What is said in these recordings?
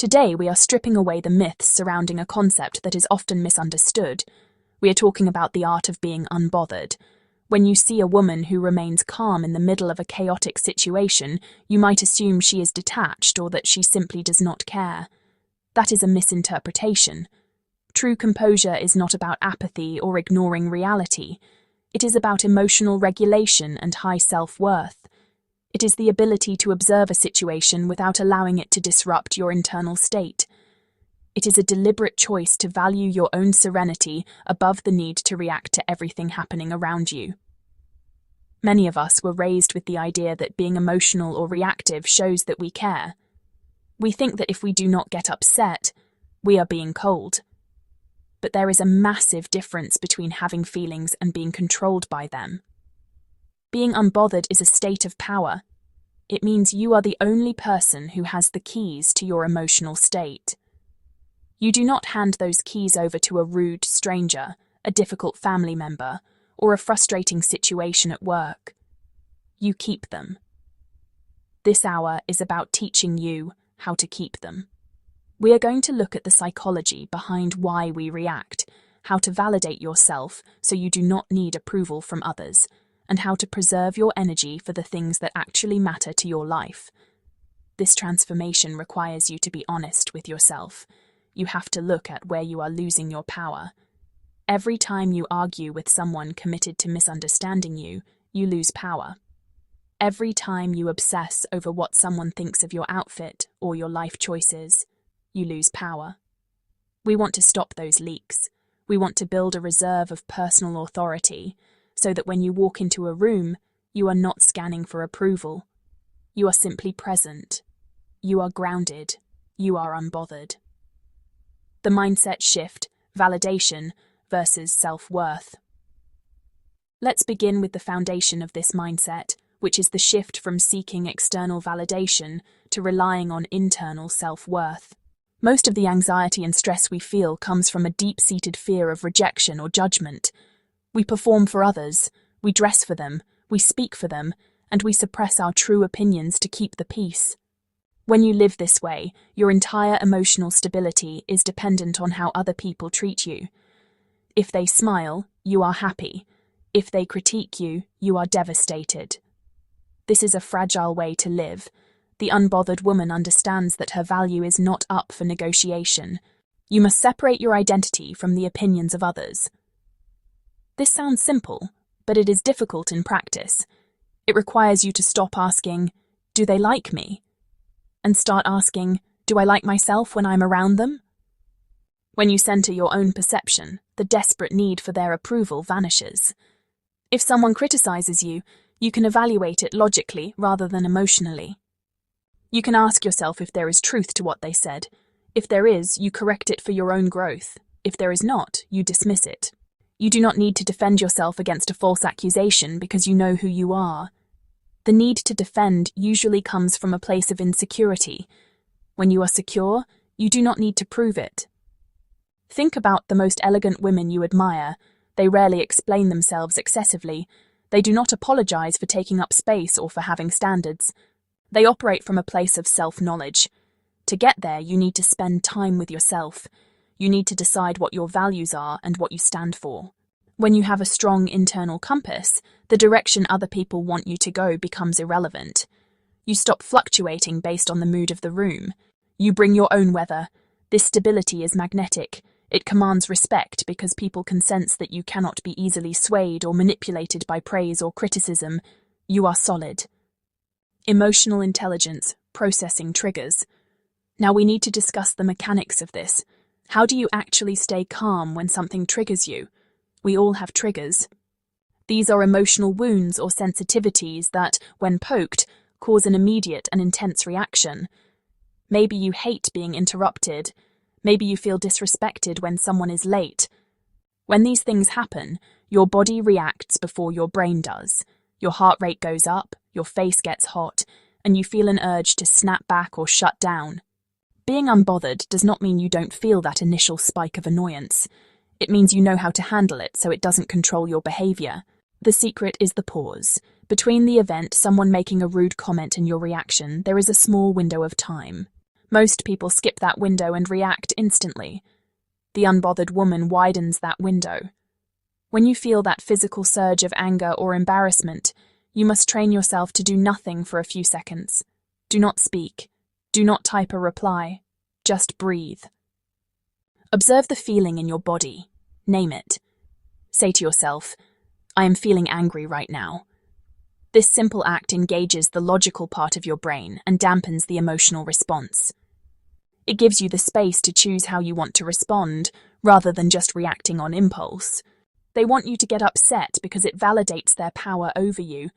Today we are stripping away the myths surrounding a concept that is often misunderstood. We are talking about the art of being unbothered. When you see a woman who remains calm in the middle of a chaotic situation, you might assume she is detached or that she simply does not care. That is a misinterpretation. True composure is not about apathy or ignoring reality. It is about emotional regulation and high self-worth. It is the ability to observe a situation without allowing it to disrupt your internal state. It is a deliberate choice to value your own serenity above the need to react to everything happening around you. Many of us were raised with the idea that being emotional or reactive shows that we care. We think that if we do not get upset, we are being cold. But there is a massive difference between having feelings and being controlled by them. Being unbothered is a state of power. It means you are the only person who has the keys to your emotional state. You do not hand those keys over to a rude stranger, a difficult family member, or a frustrating situation at work. You keep them. This hour is about teaching you how to keep them. We are going to look at the psychology behind why we react, how to validate yourself so you do not need approval from others, and how to preserve your energy for the things that actually matter to your life. This transformation requires you to be honest with yourself. You have to look at where you are losing your power. Every time you argue with someone committed to misunderstanding you, you lose power. Every time you obsess over what someone thinks of your outfit or your life choices, you lose power. We want to stop those leaks. We want to build a reserve of personal authority, so that when you walk into a room, you are not scanning for approval. You are simply present. You are grounded. You are unbothered. The mindset shift, validation versus self-worth. Let's begin with the foundation of this mindset, which is the shift from seeking external validation to relying on internal self-worth. Most of the anxiety and stress we feel comes from a deep-seated fear of rejection or judgment. We perform for others, we dress for them, we speak for them, and we suppress our true opinions to keep the peace. When you live this way, your entire emotional stability is dependent on how other people treat you. If they smile, you are happy. If they critique you, you are devastated. This is a fragile way to live. The unbothered woman understands that her value is not up for negotiation. You must separate your identity from the opinions of others. This sounds simple, but it is difficult in practice. It requires you to stop asking, "Do they like me?" and start asking, "Do I like myself when I'm around them?" When you center your own perception, the desperate need for their approval vanishes. If someone criticizes you, you can evaluate it logically rather than emotionally. You can ask yourself if there is truth to what they said. If there is, you correct it for your own growth. If there is not, you dismiss it. You do not need to defend yourself against a false accusation because you know who you are. The need to defend usually comes from a place of insecurity. When you are secure, you do not need to prove it. Think about the most elegant women you admire. They rarely explain themselves excessively. They do not apologize for taking up space or for having standards. They operate from a place of self-knowledge. To get there, you need to spend time with yourself. You need to decide what your values are and what you stand for. When you have a strong internal compass, the direction other people want you to go becomes irrelevant. You stop fluctuating based on the mood of the room. You bring your own weather. This stability is magnetic. It commands respect because people can sense that you cannot be easily swayed or manipulated by praise or criticism. You are solid. Emotional intelligence, processing triggers. Now we need to discuss the mechanics of this. How do you actually stay calm when something triggers you? We all have triggers. These are emotional wounds or sensitivities that, when poked, cause an immediate and intense reaction. Maybe you hate being interrupted. Maybe you feel disrespected when someone is late. When these things happen, your body reacts before your brain does. Your heart rate goes up, your face gets hot, and you feel an urge to snap back or shut down. Being unbothered does not mean you don't feel that initial spike of annoyance. It means you know how to handle it so it doesn't control your behavior. The secret is the pause. Between the event, someone making a rude comment and your reaction, there is a small window of time. Most people skip that window and react instantly. The unbothered woman widens that window. When you feel that physical surge of anger or embarrassment, you must train yourself to do nothing for a few seconds. Do not speak. Do not type a reply. Just breathe. Observe the feeling in your body. Name it. Say to yourself, I am feeling angry right now. This simple act engages the logical part of your brain and dampens the emotional response. It gives you the space to choose how you want to respond, rather than just reacting on impulse. They want you to get upset because it validates their power over you.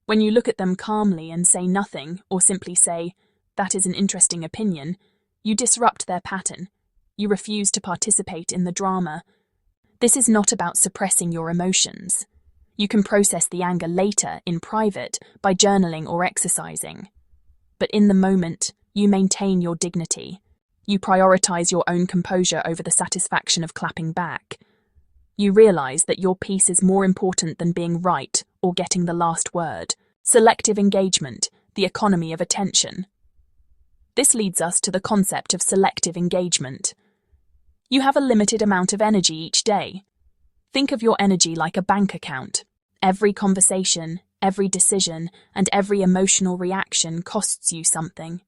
When you look at them calmly and say nothing, or simply say, that is an interesting opinion, you disrupt their pattern. You refuse to participate in the drama. This is not about suppressing your emotions. You can process the anger later, in private, by journaling or exercising. But in the moment, you maintain your dignity. You prioritize your own composure over the satisfaction of clapping back. You realize that your peace is more important than being right or getting the last word. Selective engagement, the economy of attention. This leads us to the concept of selective engagement. You have a limited amount of energy each day. Think of your energy like a bank account. Every conversation, every decision, and every emotional reaction costs you something.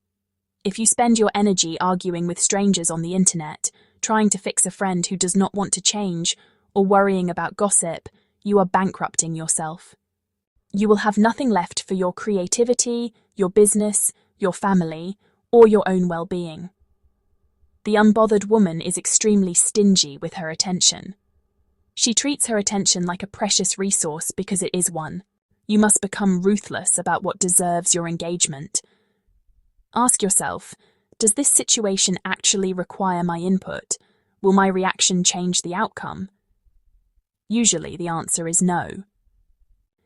If you spend your energy arguing with strangers on the internet, trying to fix a friend who does not want to change, or worrying about gossip, you are bankrupting yourself. You will have nothing left for your creativity, your business, your family, or your own well-being. The unbothered woman is extremely stingy with her attention. She treats her attention like a precious resource because it is one. You must become ruthless about what deserves your engagement. Ask yourself, does this situation actually require my input? Will my reaction change the outcome? Usually the answer is no.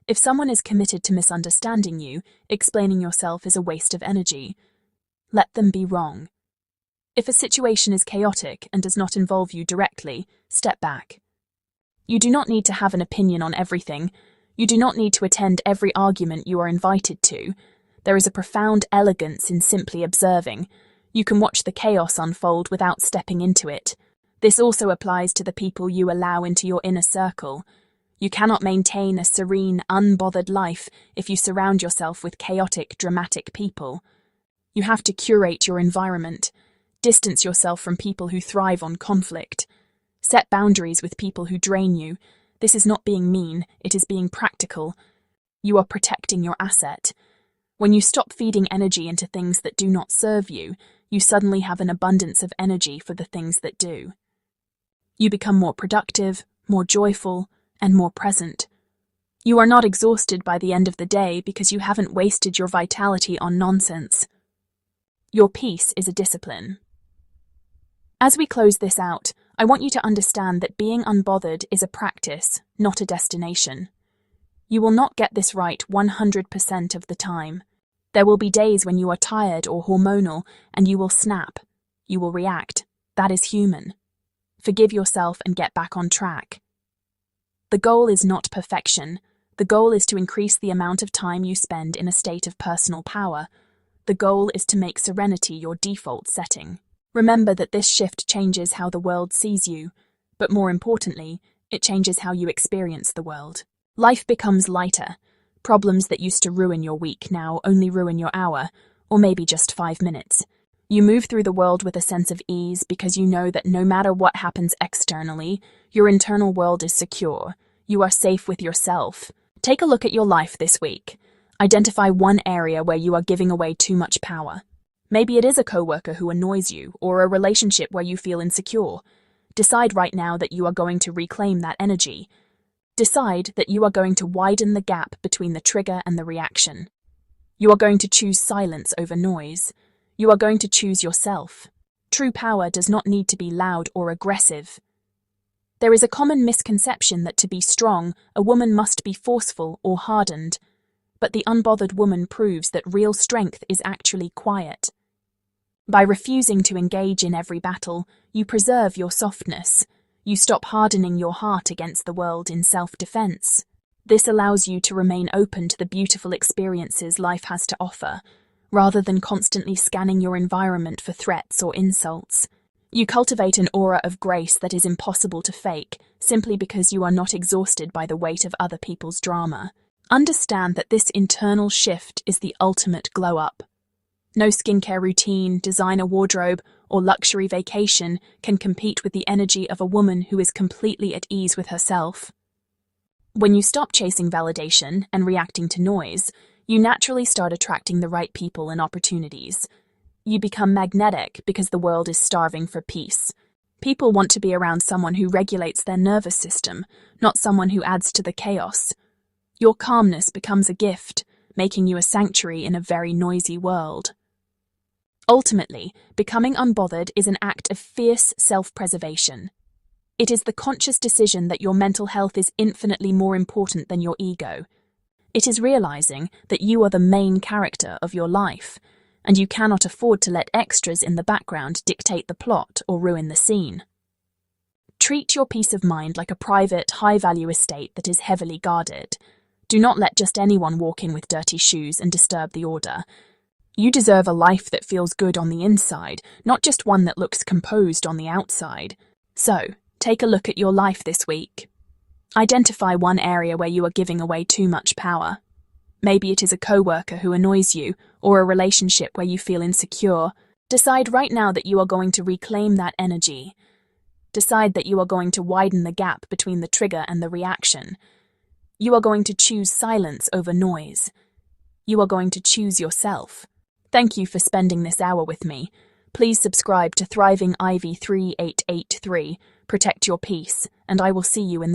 If someone is committed to misunderstanding you, explaining yourself is a waste of energy. Let them be wrong. If a situation is chaotic and does not involve you directly, step back. You do not need to have an opinion on everything. You do not need to attend every argument you are invited to. There is a profound elegance in simply observing. You can watch the chaos unfold without stepping into it. This also applies to the people you allow into your inner circle. You cannot maintain a serene, unbothered life if you surround yourself with chaotic, dramatic people. You have to curate your environment. Distance yourself from people who thrive on conflict. Set boundaries with people who drain you. This is not being mean, it is being practical. You are protecting your asset. When you stop feeding energy into things that do not serve you, you suddenly have an abundance of energy for the things that do. You become more productive, more joyful, and more present. You are not exhausted by the end of the day because you haven't wasted your vitality on nonsense. Your peace is a discipline. As we close this out, I want you to understand that being unbothered is a practice, not a destination. You will not get this right 100% of the time. There will be days when you are tired or hormonal, and you will snap. You will react. That is human. Forgive yourself and get back on track. The goal is not perfection. The goal is to increase the amount of time you spend in a state of personal power. The goal is to make serenity your default setting. Remember that this shift changes how the world sees you, but more importantly, it changes how you experience the world. Life becomes lighter. Problems that used to ruin your week now only ruin your hour, or maybe just 5 minutes. You move through the world with a sense of ease because you know that no matter what happens externally, your internal world is secure. You are safe with yourself. Take a look at your life this week. Identify one area where you are giving away too much power. Maybe it is a coworker who annoys you, or a relationship where you feel insecure. Decide right now that you are going to reclaim that energy. Decide that you are going to widen the gap between the trigger and the reaction. You are going to choose silence over noise. You are going to choose yourself. True power does not need to be loud or aggressive. There is a common misconception that to be strong, a woman must be forceful or hardened. But the unbothered woman proves that real strength is actually quiet. By refusing to engage in every battle, you preserve your softness. You stop hardening your heart against the world in self-defense. This allows you to remain open to the beautiful experiences life has to offer, rather than constantly scanning your environment for threats or insults. You cultivate an aura of grace that is impossible to fake, simply because you are not exhausted by the weight of other people's drama. Understand that this internal shift is the ultimate glow-up. No skincare routine, designer wardrobe, or luxury vacation can compete with the energy of a woman who is completely at ease with herself. When you stop chasing validation and reacting to noise, you naturally start attracting the right people and opportunities. You become magnetic because the world is starving for peace. People want to be around someone who regulates their nervous system, not someone who adds to the chaos. Your calmness becomes a gift, making you a sanctuary in a very noisy world. Ultimately, becoming unbothered is an act of fierce self-preservation. It is the conscious decision that your mental health is infinitely more important than your ego. It is realizing that you are the main character of your life, and you cannot afford to let extras in the background dictate the plot or ruin the scene. Treat your peace of mind like a private, high-value estate that is heavily guarded. Do not let just anyone walk in with dirty shoes and disturb the order. You deserve a life that feels good on the inside, not just one that looks composed on the outside. So, take a look at your life this week. Identify one area where you are giving away too much power. Maybe it is a coworker who annoys you, or a relationship where you feel insecure. Decide right now that you are going to reclaim that energy. Decide that you are going to widen the gap between the trigger and the reaction. You are going to choose silence over noise. You are going to choose yourself. Thank you for spending this hour with me. Please subscribe to Thriving Ivy 3883, protect your peace, and I will see you in